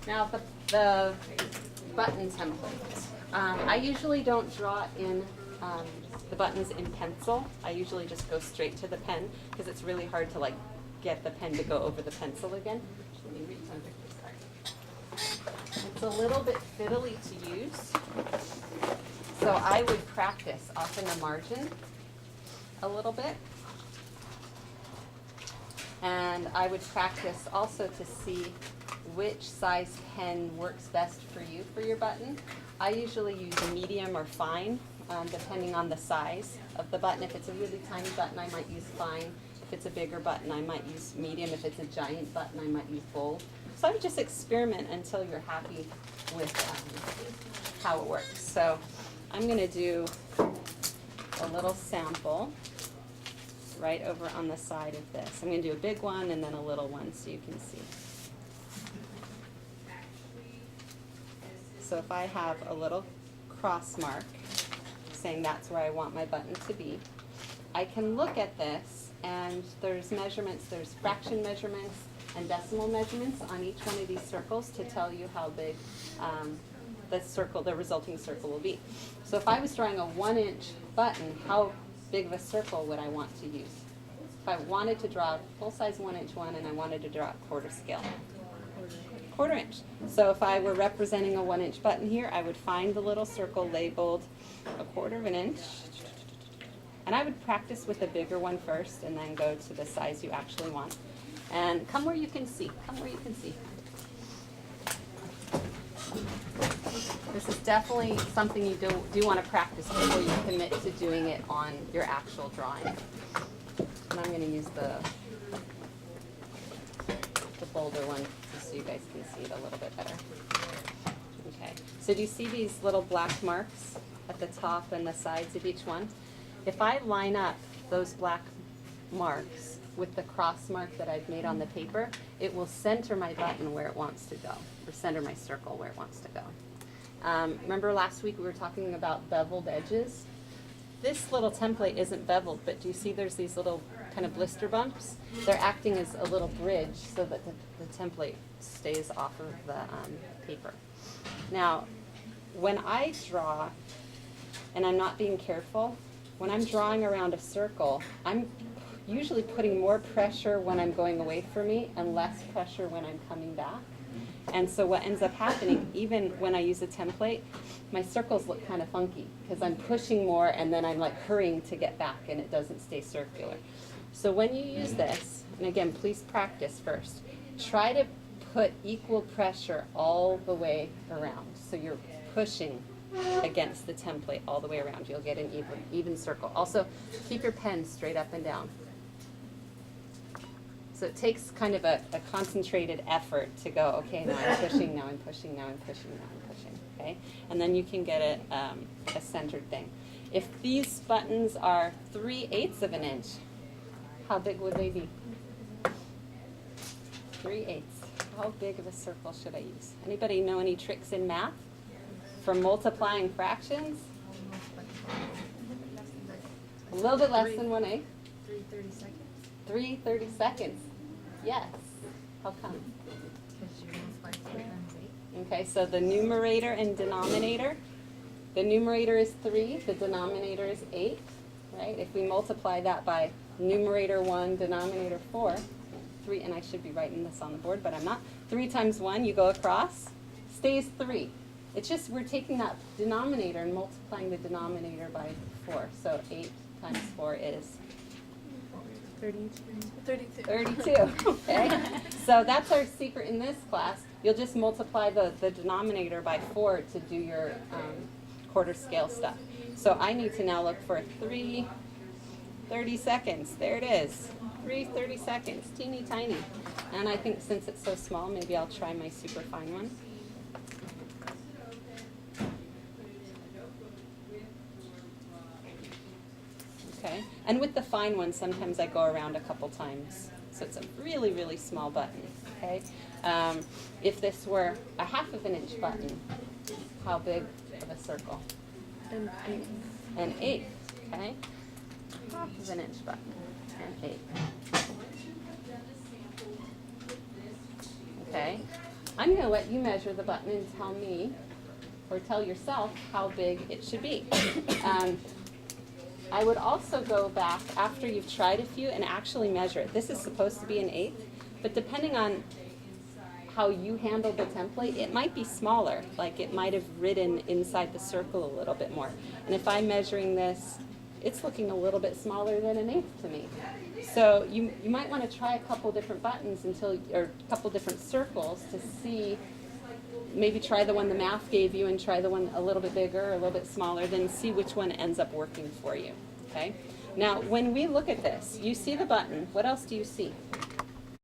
Now the button template. I usually don't draw in the buttons in pencil. I usually just go straight to the pen because it's really hard to like get the pen to go over the pencil again. Let me read some pictures. It's a little bit fiddly to use, so I would practice off in the margin a little bit. And I would practice also to see which size pen works best for you for your button. I usually use medium or fine, depending on the size of the button. If it's a really tiny button, I might use fine. If it's a bigger button, I might use medium. If it's a giant button, I might use bold. So I would just experiment until you're happy with how it works. So I'm going to do a little sample right over on the side of this. I'm going to do a big one and then a little one so you can see. So if I have a little cross mark saying that's where I want my button to be, I can look at this and there's measurements, there's fraction measurements and decimal measurements on each one of these circles to tell you how big the resulting circle will be. So if I was drawing a 1-inch button, how big of a circle would I want to use? If I wanted to draw a full-size 1-inch one and I wanted to draw a quarter scale. Quarter inch. So if I were representing a 1-inch button here, I would find the little circle labeled a 1/4 inch. And I would practice with a bigger one first and then go to the size you actually want. And come where you can see. Come where you can see. This is definitely something you do want to practice before you commit to doing it on your actual drawing. And I'm going to use the bolder one so you guys can see it a little bit better. Okay, so do you see these little black marks at the top and the sides of each one? If I line up those black marks with the cross mark that I've made on the paper, it will center my button where it wants to go, or center my circle where it wants to go. Remember last week we were talking about beveled edges? This little template isn't beveled, but do you see there's these little kind of blister bumps? They're acting as a little bridge so that the template stays off of the paper. Now, when I draw, and I'm not being careful, when I'm drawing around a circle, I'm usually putting more pressure when I'm going away from me and less pressure when I'm coming back. And so what ends up happening, even when I use a template, my circles look kind of funky because I'm pushing more and then I'm like hurrying to get back and it doesn't stay circular. So when you use this, and again, please practice first, try to put equal pressure all the way around. So you're pushing against the template all the way around. You'll get an even circle. Also, keep your pen straight up and down. So it takes kind of a concentrated effort to go, okay, now I'm pushing, now I'm pushing, now I'm pushing, now I'm pushing, okay? And then you can get it a centered thing. If these buttons are 3/8 of an inch, how big would they be? 3/8. How big of a circle should I use? Anybody know any tricks in math for multiplying fractions? A little bit less than 1/8. 3/30 seconds. 3/30 seconds. Yes. How come? Because you multiply 3 times 8. Okay, so the numerator and denominator. The numerator is 3, the denominator is 8, right? If we multiply that by numerator 1, denominator 4, 3, and I should be writing this on the board, but I'm not. 3 times 1, you go across, stays 3. It's just we're taking that denominator and multiplying the denominator by 4. So 8 times 4 is 32. Okay, so that's our secret in this class. You'll just multiply the denominator by 4 to do your quarter scale stuff. So I need to now look for 3/30 seconds. There it is. 3/30 seconds. Teeny tiny. And I think since it's so small, maybe I'll try my super fine one. Okay, and with the fine one, sometimes I go around a couple times. So it's a really, really small button, okay? If this were a 1/2 inch button, how big of a circle? An 8. An 8, okay? 1/2 inch button, an 8. Okay, I'm going to let you measure the button and tell me, or tell yourself, how big it should be. I would also go back after you've tried a few and actually measure it. This is supposed to be an 1/8, but depending on how you handle the template, it might be smaller. Like it might have ridden inside the circle a little bit more. And if I'm measuring this, it's looking a little bit smaller than an 1/8 to me. So you might want to try a couple different buttons or a couple different circles to see. Maybe try the one the math gave you and try the one a little bit bigger or a little bit smaller, then see which one ends up working for you, okay? Now, when we look at this, you see the button. What else do you see?